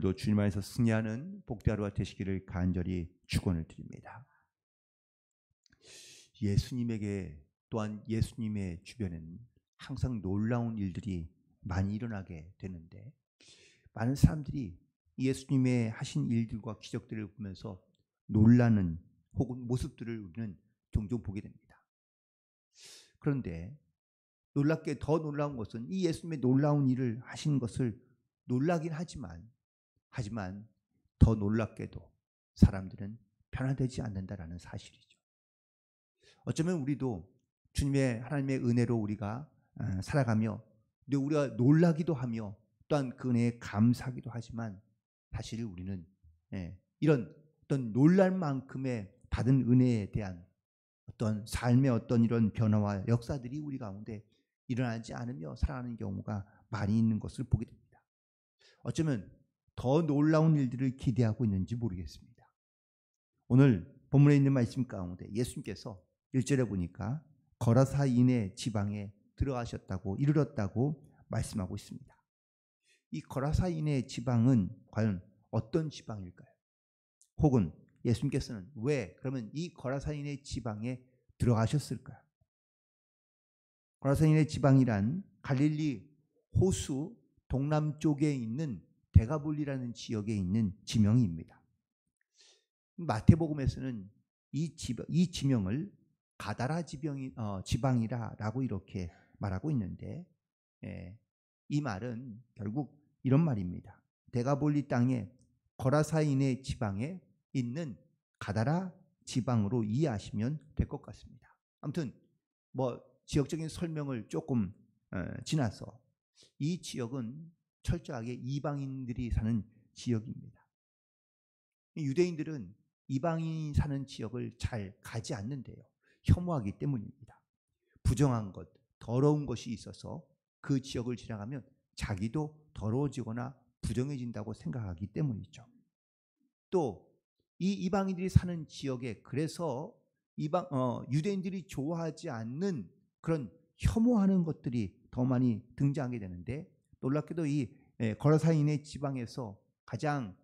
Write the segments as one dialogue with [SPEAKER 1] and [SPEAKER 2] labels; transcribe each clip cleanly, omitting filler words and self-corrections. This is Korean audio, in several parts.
[SPEAKER 1] 오늘도 주님 안에서 승리하는 복된 하루가 되시기를 간절히 축원을 드립니다. 예수님에게 또한 예수님의 주변에는 항상 놀라운 일들이 많이 일어나게 되는데 많은 사람들이 예수님의 하신 일들과 기적들을 보면서 놀라는 혹은 모습들을 우리는 종종 보게 됩니다. 그런데 놀랍게 더 놀라운 것은 이 예수님의 놀라운 일을 하신 것을 놀라긴 하지만 더 놀랍게도 사람들은 변화되지 않는다라는 사실이죠. 어쩌면 우리도 주님의 하나님의 은혜로 우리가 살아가며 우리가 놀라기도 하며 또한 그 은혜에 감사하기도 하지만 사실 우리는 이런 어떤 놀랄 만큼의 받은 은혜에 대한 어떤 삶의 어떤 이런 변화와 역사들이 우리 가운데 일어나지 않으며 살아가는 경우가 많이 있는 것을 보게 됩니다. 어쩌면 더 놀라운 일들을 기대하고 있는지 모르겠습니다. 오늘 본문에 있는 말씀 가운데 예수님께서 1절에 보니까 거라사인의 지방에 들어가셨다고 이르렀다고 말씀하고 있습니다. 이 거라사인의 지방은 과연 어떤 지방일까요? 혹은 예수님께서는 왜 그러면 이 거라사인의 지방에 들어가셨을까요? 거라사인의 지방이란 갈릴리 호수 동남쪽에 있는 데가볼리라는 지역에 있는 지명입니다. 마태복음에서는 이 지명을 가다라 지방이라고 이렇게 말하고 있는데 이 말은 결국 이런 말입니다. 데가볼리 땅에 거라사인의 지방에 있는 가다라 지방으로 이해하시면 될 것 같습니다. 아무튼 지역적인 설명을 조금 지나서 이 지역은 철저하게 이방인들이 사는 지역입니다. 유대인들은 이방인이 사는 지역을 잘 가지 않는데요. 혐오하기 때문입니다. 부정한 것, 더러운 것이 있어서 그 지역을 지나가면 자기도 더러워지거나 부정해진다고 생각하기 때문이죠. 또 이 이방인들이 사는 지역에 그래서 유대인들이 좋아하지 않는 그런 혐오하는 것들이 더 많이 등장하게 되는데 놀랍게도 이 거라사인의 지방에서 가장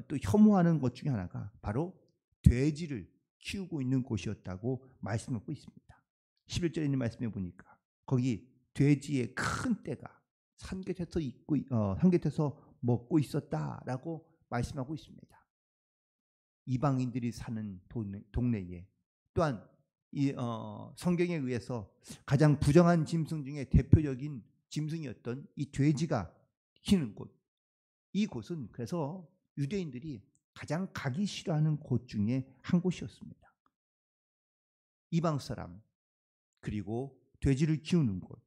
[SPEAKER 1] 또 혐오하는 것 중에 하나가 바로 돼지를 키우고 있는 곳이었다고 말씀하고 있습니다. 11절에 있는 말씀에 보니까 거기 돼지의 큰 떼가 산곁에서 먹고 있었다라고 말씀하고 있습니다. 이방인들이 사는 동네에 또한 성경에 의해서 가장 부정한 짐승 중에 대표적인 짐승이었던 이 돼지가 키는 곳, 이 곳은 그래서 유대인들이 가장 가기 싫어하는 곳 중에 한 곳이었습니다. 이방 사람 그리고 돼지를 키우는 곳,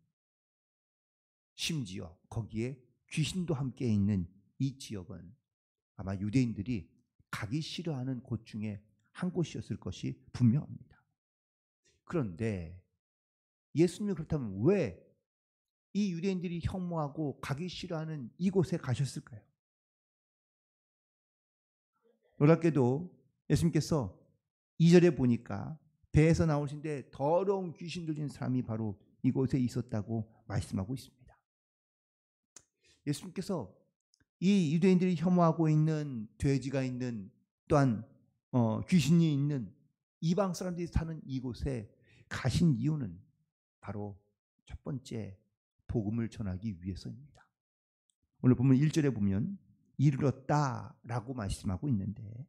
[SPEAKER 1] 심지어 거기에 귀신도 함께 있는 이 지역은 아마 유대인들이 가기 싫어하는 곳 중에 한 곳이었을 것이 분명합니다. 그런데 예수님이 그렇다면 왜 이 유대인들이 혐오하고 가기 싫어하는 이곳에 가셨을까요? 놀랍게도 예수님께서 2절에 보니까 배에서 나오신데 더러운 귀신 들린 사람이 바로 이곳에 있었다고 말씀하고 있습니다. 예수님께서 이 유대인들이 혐오하고 있는 돼지가 있는 또한 귀신이 있는 이방 사람들이 사는 이곳에 가신 이유는 바로 첫 번째 복음을 전하기 위해서입니다. 오늘 보면 1절에 보면 이르렀다라고 말씀하고 있는데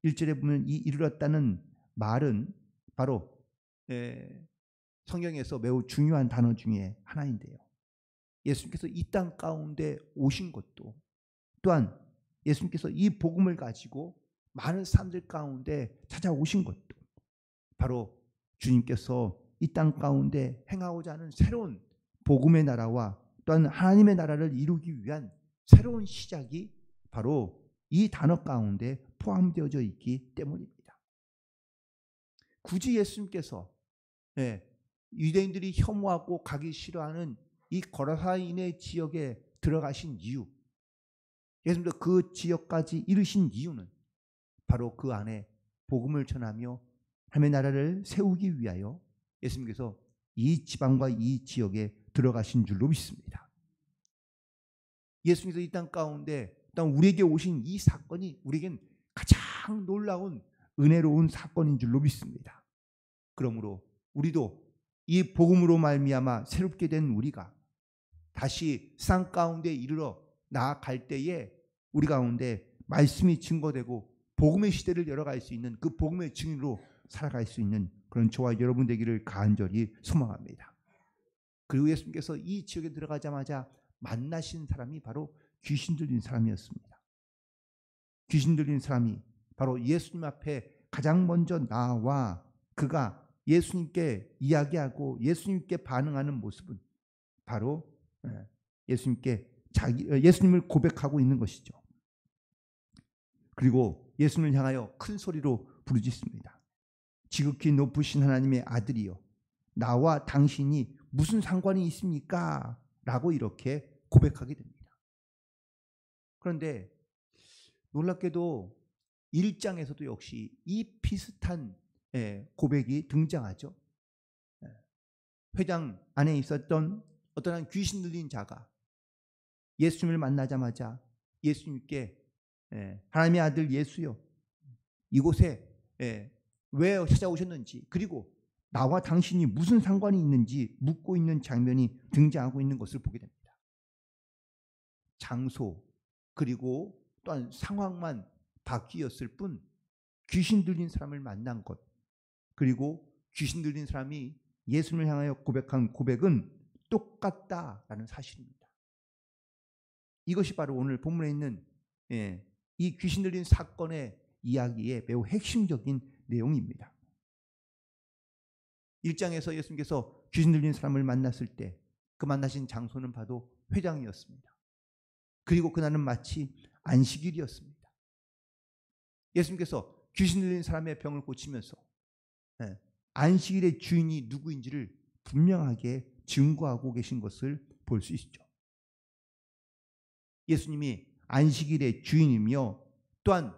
[SPEAKER 1] 1절에 보면 이 이르렀다는 말은 바로 성경에서 매우 중요한 단어 중에 하나인데요. 예수님께서 이 땅 가운데 오신 것도 또한 예수님께서 이 복음을 가지고 많은 사람들 가운데 찾아오신 것도 바로 주님께서 이 땅 가운데 행하고자 하는 새로운 복음의 나라와 또한 하나님의 나라를 이루기 위한 새로운 시작이 바로 이 단어 가운데 포함되어져 있기 때문입니다. 굳이 예수님께서 유대인들이 혐오하고 가기 싫어하는 이 거라사인의 지역에 들어가신 이유, 예수님께서 그 지역까지 이르신 이유는 바로 그 안에 복음을 전하며 하나님의 나라를 세우기 위하여 예수님께서 이 지방과 이 지역에 들어가신 줄로 믿습니다. 예수님께서 이 땅 가운데 또 우리에게 오신 이 사건이 우리에겐 가장 놀라운 은혜로운 사건인 줄로 믿습니다. 그러므로 우리도 이 복음으로 말미암아 새롭게 된 우리가 다시 상 가운데 이르러 나아갈 때에 우리 가운데 말씀이 증거되고 복음의 시대를 열어갈 수 있는 그 복음의 증인으로 살아갈 수 있는 그런 저와 여러분 되기를 간절히 소망합니다. 그리고 예수님께서 이 지역에 들어가자마자 만나신 사람이 바로 귀신 들린 사람이었습니다. 귀신 들린 사람이 바로 예수님 앞에 가장 먼저 나와 그가 예수님께 이야기하고 예수님께 반응하는 모습은 바로 예수님을 고백하고 있는 것이죠. 그리고 예수님을 향하여 큰 소리로 부르짖습니다. 지극히 높으신 하나님의 아들이여, 나와 당신이 무슨 상관이 있습니까? 라고 이렇게 고백하게 됩니다. 그런데 놀랍게도 1장에서도 역시 이 비슷한 고백이 등장하죠. 회당 안에 있었던 어떤 한 귀신 들린 자가 예수님을 만나자마자 예수님께 하나님의 아들 예수여, 이곳에 왜 찾아오셨는지 그리고 나와 당신이 무슨 상관이 있는지 묻고 있는 장면이 등장하고 있는 것을 보게 됩니다. 장소 그리고 또한 상황만 바뀌었을 뿐 귀신 들린 사람을 만난 것 그리고 귀신 들린 사람이 예수님을 향하여 고백한 고백은 똑같다라는 사실입니다. 이것이 바로 오늘 본문에 있는 이 귀신 들린 사건의 이야기의 매우 핵심적인 내용입니다. 1장에서 예수님께서 귀신 들린 사람을 만났을 때 그 만나신 장소는 바로 회당이었습니다. 그리고 그날은 마치 안식일이었습니다. 예수님께서 귀신 들린 사람의 병을 고치면서 안식일의 주인이 누구인지를 분명하게 증거하고 계신 것을 볼 수 있죠. 예수님이 안식일의 주인이며 또한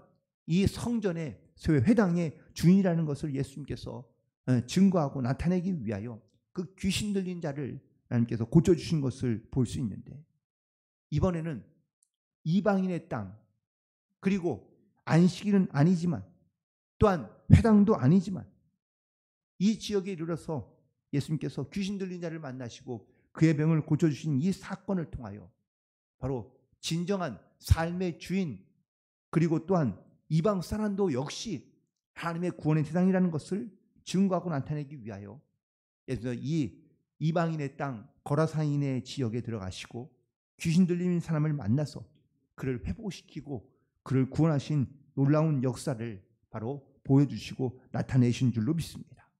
[SPEAKER 1] 이 성전의 소위 회당의 주인이라는 것을 예수님께서 증거하고 나타내기 위하여 그 귀신 들린 자를 하나님께서 고쳐주신 것을 볼 수 있는데, 이번에는 이방인의 땅 그리고 안식일은 아니지만 또한 회당도 아니지만 이 지역에 이르러서 예수님께서 귀신 들린 자를 만나시고 그의 병을 고쳐주신 이 사건을 통하여 바로 진정한 삶의 주인 그리고 또한 이방 사람도 역시 하나님의 구원의 대상이라는 것을 증거하고 나타내기 위하여 예수님께서 이 이방인의 땅 거라사인의 지역에 들어가시고 귀신 들린 사람을 만나서 그를 회복시키고 그를 구원하신 놀라운 역사를 바로 보여주시고 나타내신 줄로 믿습니다.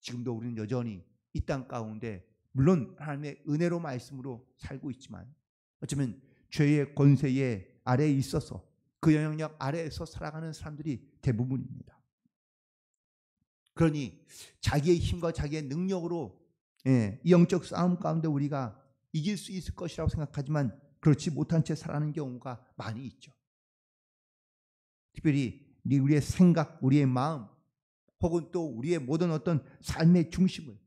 [SPEAKER 1] 지금도 우리는 여전히 이 땅 가운데 물론 하나님의 은혜로 말씀으로 살고 있지만 어쩌면 죄의 권세의 아래에 있어서 그 영향력 아래에서 살아가는 사람들이 대부분입니다. 그러니 자기의 힘과 자기의 능력으로 이 영적 싸움 가운데 우리가 이길 수 있을 것이라고 생각하지만 그렇지 못한 채 살아가는 경우가 많이 있죠. 특별히 우리의 생각, 우리의 마음 혹은 또 우리의 모든 어떤 삶의 중심을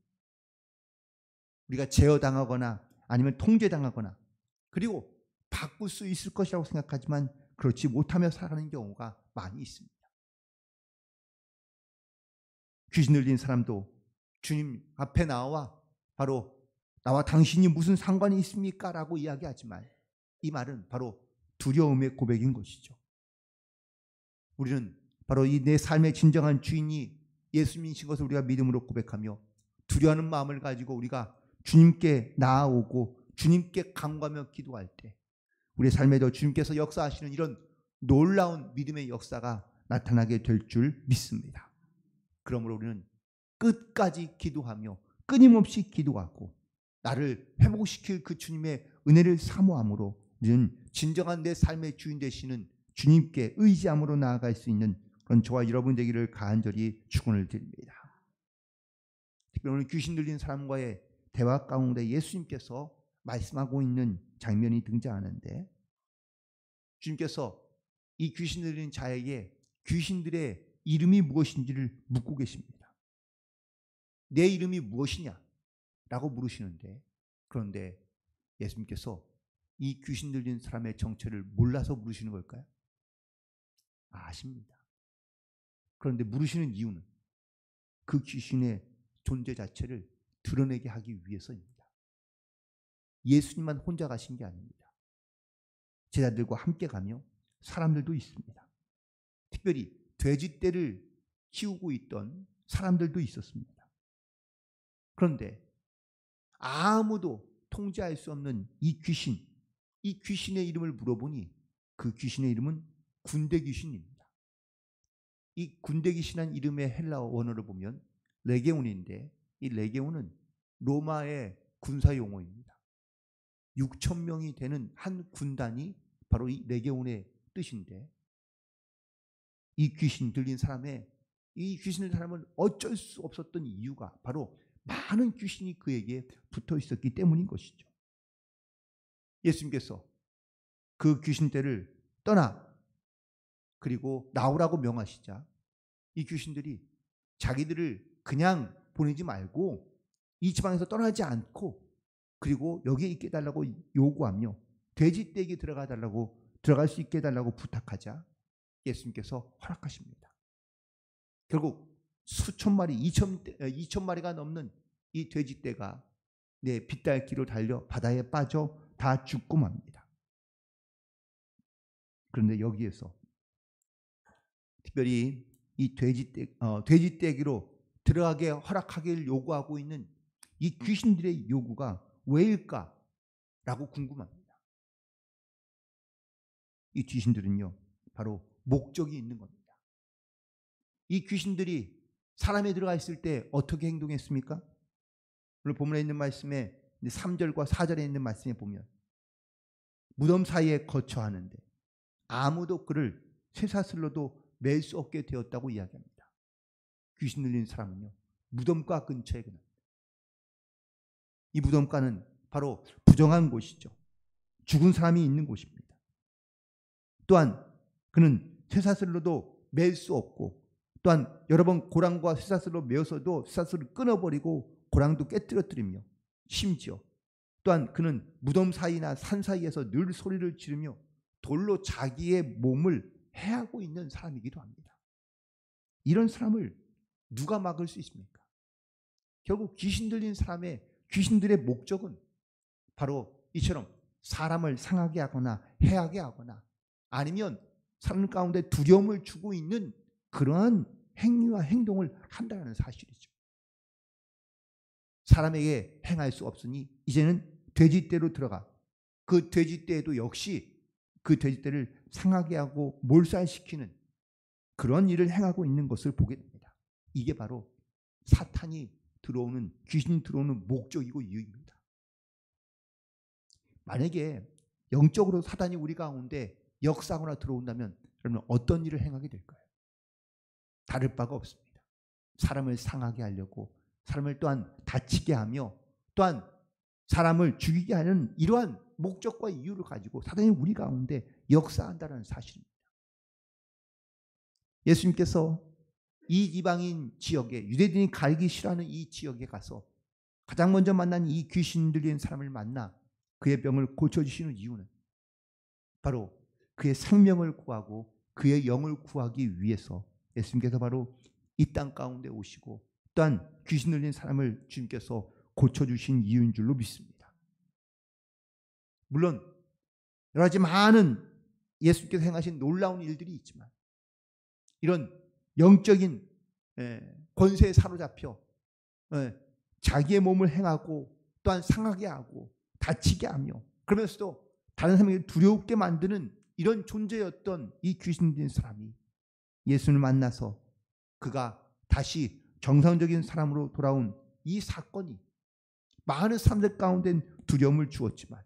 [SPEAKER 1] 우리가 제어당하거나 아니면 통제당하거나 그리고 바꿀 수 있을 것이라고 생각하지만 그렇지 못하며 살아가는 경우가 많이 있습니다. 귀신 들린 사람도 주님 앞에 나와 바로 나와 당신이 무슨 상관이 있습니까? 라고 이야기하지만 이 말은 바로 두려움의 고백인 것이죠. 우리는 바로 이 내 삶의 진정한 주인이 예수님이신 것을 우리가 믿음으로 고백하며 두려워하는 마음을 가지고 우리가 주님께 나아오고 주님께 간구하며 기도할 때 우리의 삶에도 주님께서 역사하시는 이런 놀라운 믿음의 역사가 나타나게 될 줄 믿습니다. 그러므로 우리는 끝까지 기도하며 끊임없이 기도하고 나를 회복시킬 그 주님의 은혜를 사모함으로 우리는 진정한 내 삶의 주인 되시는 주님께 의지함으로 나아갈 수 있는 그런 저와 여러분 되기를 간절히 축원을 드립니다. 특별히 오늘 귀신 들린 사람과의 대화 가운데 예수님께서 말씀하고 있는 장면이 등장하는데 주님께서 이 귀신 들린 자에게 귀신들의 이름이 무엇인지를 묻고 계십니다. 내 이름이 무엇이냐? 라고 물으시는데 그런데 예수님께서 이 귀신 들린 사람의 정체를 몰라서 물으시는 걸까요? 아십니다. 그런데 물으시는 이유는 그 귀신의 존재 자체를 드러내게 하기 위해서입니다. 예수님만 혼자 가신 게 아닙니다. 제자들과 함께 가며 사람들도 있습니다. 특별히 돼지떼를 키우고 있던 사람들도 있었습니다. 그런데 아무도 통제할 수 없는 이 귀신의 이름을 물어보니 그 귀신의 이름은 군대 귀신입니다. 이 군대 귀신한 이름의 헬라어 원어를 보면 레게온인데, 이 레게온은 로마의 군사 용어입니다. 6천 명이 되는 한 군단이 바로 이 레게온의 뜻인데, 이 귀신 들린 사람은 어쩔 수 없었던 이유가 바로 많은 귀신이 그에게 붙어 있었기 때문인 것이죠. 예수님께서 그 귀신떼를 떠나 그리고 나오라고 명하시자 이 귀신들이 자기들을 그냥 보내지 말고 이 지방에서 떠나지 않고 그리고 여기에 있게 해달라고 요구하며 돼지떼에게 들어갈 수 있게 해달라고 부탁하자 예수님께서 허락하십니다. 결국 수천 마리, 2천 마리가 넘는 이 돼지떼가 빗달기로 달려 바다에 빠져 다 죽고 맙니다. 그런데 여기에서 특별히 이 돼지떼기로 들어가게 허락하기를 요구하고 있는 이 귀신들의 요구가 왜일까라고 궁금합니다. 이 귀신들은요, 바로 목적이 있는 겁니다. 이 귀신들이 사람에 들어가 있을 때 어떻게 행동했습니까? 오늘 본문에 있는 말씀에 3절과 4절에 있는 말씀에 보면 무덤 사이에 거처하는데 아무도 그를 쇠사슬로도 맬 수 없게 되었다고 이야기합니다. 귀신 들린 사람은요, 무덤가 근처에 그는 이 무덤가는 바로 부정한 곳이죠. 죽은 사람이 있는 곳입니다. 또한 그는 쇠사슬로도 맬 수 없고 또한 여러 번 고랑과 쇠사슬로 메어서도 쇠사슬을 끊어버리고 고랑도 깨뜨려뜨리며 심지어 또한 그는 무덤 사이나 산 사이에서 늘 소리를 지르며 돌로 자기의 몸을 해하고 있는 사람이기도 합니다. 이런 사람을 누가 막을 수 있습니까? 결국 귀신 들린 귀신들의 목적은 바로 이처럼 사람을 상하게 하거나 해하게 하거나 아니면 사람 가운데 두려움을 주고 있는 그러한 행위와 행동을 한다는 사실이죠. 사람에게 행할 수 없으니 이제는 돼지떼로 들어가 그 돼지떼도 역시 그 돼지떼를 상하게 하고 몰살시키는 그런 일을 행하고 있는 것을 보게 됩니다. 이게 바로 사탄이 귀신이 들어오는 목적이고 이유입니다. 만약에 영적으로 사탄이 우리 가운데 역사하거나 들어온다면 여러분 어떤 일을 행하게 될까요? 다를 바가 없습니다. 사람을 상하게 하려고, 사람을 또한 다치게 하며 또한 사람을 죽이게 하는 이러한 목적과 이유를 가지고 사탄이 우리 가운데 역사한다는 사실입니다. 예수님께서 이 이방인 지역에, 유대인이 가기 싫어하는 이 지역에 가서 가장 먼저 만난 이 귀신 들린 사람을 만나 그의 병을 고쳐주시는 이유는 바로 그의 생명을 구하고 그의 영을 구하기 위해서 예수님께서 바로 이 땅 가운데 오시고 또한 귀신 들린 사람을 주님께서 고쳐주신 이유인 줄로 믿습니다. 물론 여러 가지 많은 예수님께서 행하신 놀라운 일들이 있지만 이런 영적인 권세에 사로잡혀 자기의 몸을 행하고 또한 상하게 하고 다치게 하며 그러면서도 다른 사람에게 두렵게 만드는 이런 존재였던 이 귀신 들린 사람이 예수를 만나서 그가 다시 정상적인 사람으로 돌아온 이 사건이 많은 사람들 가운데 두려움을 주었지만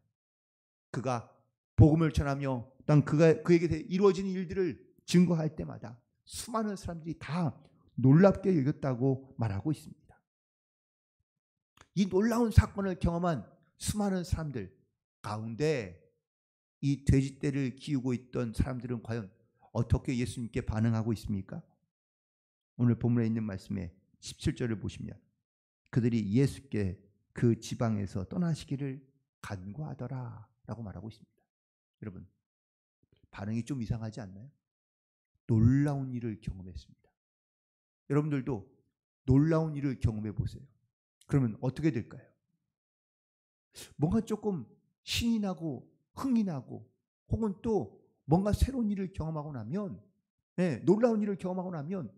[SPEAKER 1] 그가 복음을 전하며 또한 그에게 이루어진 일들을 증거할 때마다 수많은 사람들이 다 놀랍게 여겼다고 말하고 있습니다. 이 놀라운 사건을 경험한 수많은 사람들 가운데 이 돼지떼를 키우고 있던 사람들은 과연 어떻게 예수님께 반응하고 있습니까? 오늘 본문에 있는 말씀에 17절을 보시면 그들이 예수께 그 지방에서 떠나시기를 간구하더라 라고 말하고 있습니다. 여러분, 반응이 좀 이상하지 않나요? 놀라운 일을 경험했습니다. 여러분들도 놀라운 일을 경험해 보세요. 그러면 어떻게 될까요? 뭔가 조금 신이 나고 흥이 나고 혹은 또 뭔가 새로운 일을 경험하고 나면, 놀라운 일을 경험하고 나면,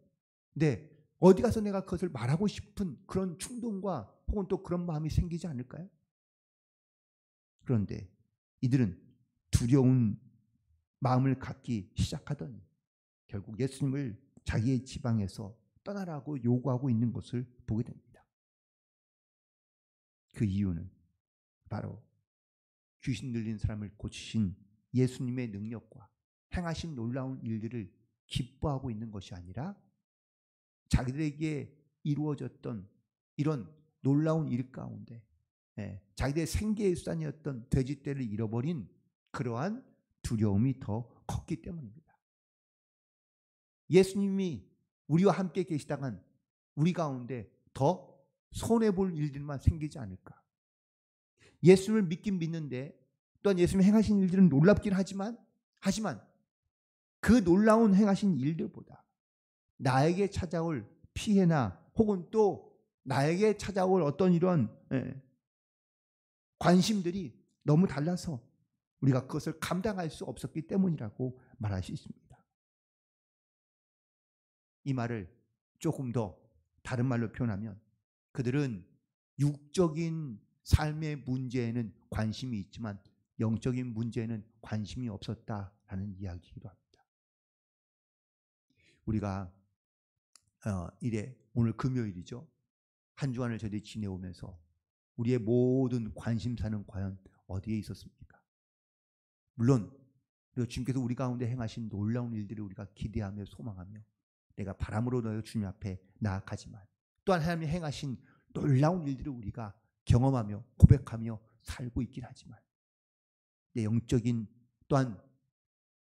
[SPEAKER 1] 어디 가서 내가 그것을 말하고 싶은 그런 충동과 혹은 또 그런 마음이 생기지 않을까요? 그런데 이들은 두려운 마음을 갖기 시작하더니 결국 예수님을 자기의 지방에서 떠나라고 요구하고 있는 것을 보게 됩니다. 그 이유는 바로 귀신 들린 사람을 고치신 예수님의 능력과 행하신 놀라운 일들을 기뻐하고 있는 것이 아니라 자기들에게 이루어졌던 이런 놀라운 일 가운데 자기들의 생계의 수단이었던 돼지떼를 잃어버린 그러한 두려움이 더 컸기 때문입니다. 예수님이 우리와 함께 계시다간 우리 가운데 더 손해볼 일들만 생기지 않을까. 예수님을 믿긴 믿는데 또한 예수님이 행하신 일들은 놀랍긴 하지만 그 놀라운 행하신 일들보다 나에게 찾아올 피해나 혹은 또 나에게 찾아올 어떤 이런 관심들이 너무 달라서 우리가 그것을 감당할 수 없었기 때문이라고 말할 수 있습니다. 이 말을 조금 더 다른 말로 표현하면 그들은 육적인 삶의 문제에는 관심이 있지만 영적인 문제에는 관심이 없었다라는 이야기이기도 합니다. 우리가 오늘 금요일이죠. 한 주간을 저희들이 지내오면서 우리의 모든 관심사는 과연 어디에 있었습니까? 물론 주님께서 우리 가운데 행하신 놀라운 일들을 우리가 기대하며 소망하며 내가 바람으로 너의 주님 앞에 나아가지만 또한 하나님이 행하신 놀라운 일들을 우리가 경험하며 고백하며 살고 있긴 하지만 내 영적인 또한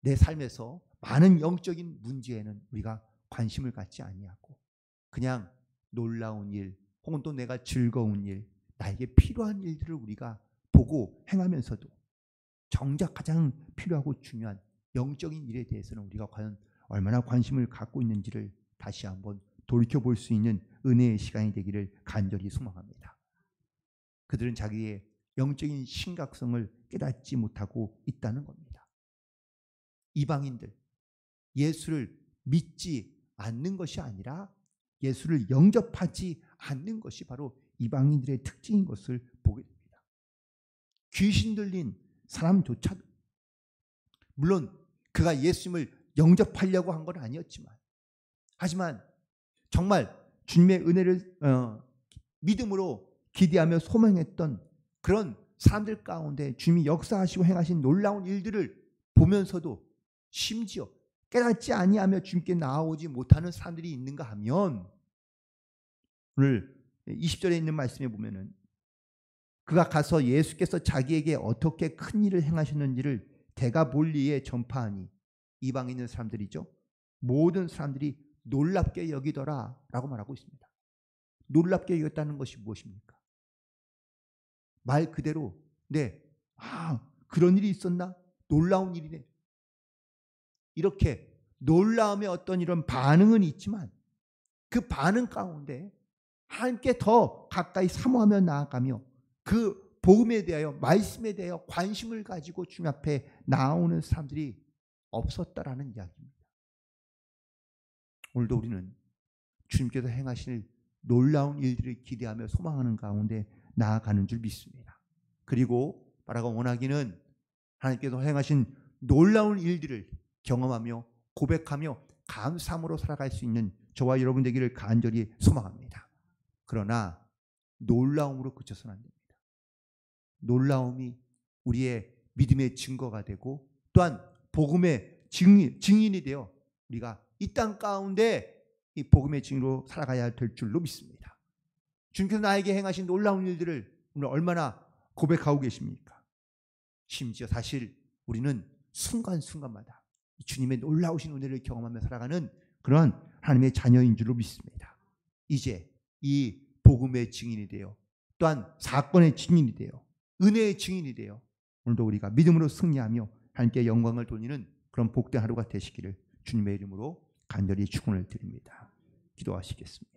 [SPEAKER 1] 내 삶에서 많은 영적인 문제에는 우리가 관심을 갖지 아니하고 그냥 놀라운 일 혹은 또 내가 즐거운 일 나에게 필요한 일들을 우리가 보고 행하면서도 정작 가장 필요하고 중요한 영적인 일에 대해서는 우리가 과연 얼마나 관심을 갖고 있는지를 다시 한번 돌이켜볼 수 있는 은혜의 시간이 되기를 간절히 소망합니다. 그들은 자기의 영적인 심각성을 깨닫지 못하고 있다는 겁니다. 이방인들, 예수를 믿지 않는 것이 아니라 예수를 영접하지 않는 것이 바로 이방인들의 특징인 것을 보게 됩니다. 귀신 들린 사람조차도 물론 그가 예수님을 영접하려고 한 건 아니었지만 하지만 정말 주님의 은혜를 믿음으로 기대하며 소망했던 그런 사람들 가운데 주님이 역사하시고 행하신 놀라운 일들을 보면서도 심지어 깨닫지 아니하며 주님께 나아오지 못하는 사람들이 있는가 하면 오늘 20절에 있는 말씀에 보면은 그가 가서 예수께서 자기에게 어떻게 큰 일을 행하셨는지를 데가볼리에 전파하니 이방에 있는 사람들이죠. 모든 사람들이 놀랍게 여기더라 라고 말하고 있습니다. 놀랍게 여겼다는 것이 무엇입니까? 말 그대로 그런 일이 있었나? 놀라운 일이네. 이렇게 놀라움의 어떤 이런 반응은 있지만 그 반응 가운데 하나님께 더 가까이 사모하며 나아가며 그 복음에 대하여 말씀에 대하여 관심을 가지고 주님 앞에 나오는 사람들이 없었다라는 이야기입니다. 오늘도 우리는 주님께서 행하실 놀라운 일들을 기대하며 소망하는 가운데 나아가는 줄 믿습니다. 그리고 바라가 원하기는 하나님께서 행하신 놀라운 일들을 경험하며 고백하며 감사함으로 살아갈 수 있는 저와 여러분 되기를 간절히 소망합니다. 그러나 놀라움으로 그쳐서는 안 됩니다. 놀라움이 우리의 믿음의 증거가 되고 또한 복음의 증인이 되어 우리가 이 땅 가운데 이 복음의 증인으로 살아가야 될 줄로 믿습니다. 주님께서 나에게 행하신 놀라운 일들을 오늘 얼마나 고백하고 계십니까? 심지어 사실 우리는 순간순간마다 주님의 놀라우신 은혜를 경험하며 살아가는 그런 하나님의 자녀인 줄로 믿습니다. 이제 이 복음의 증인이 되어 또한 사건의 증인이 되어 은혜의 증인이 되어 오늘도 우리가 믿음으로 승리하며 하나님께 영광을 돌리는 그런 복된 하루가 되시기를 주님의 이름으로 간절히 축원을 드립니다. 기도하시겠습니다.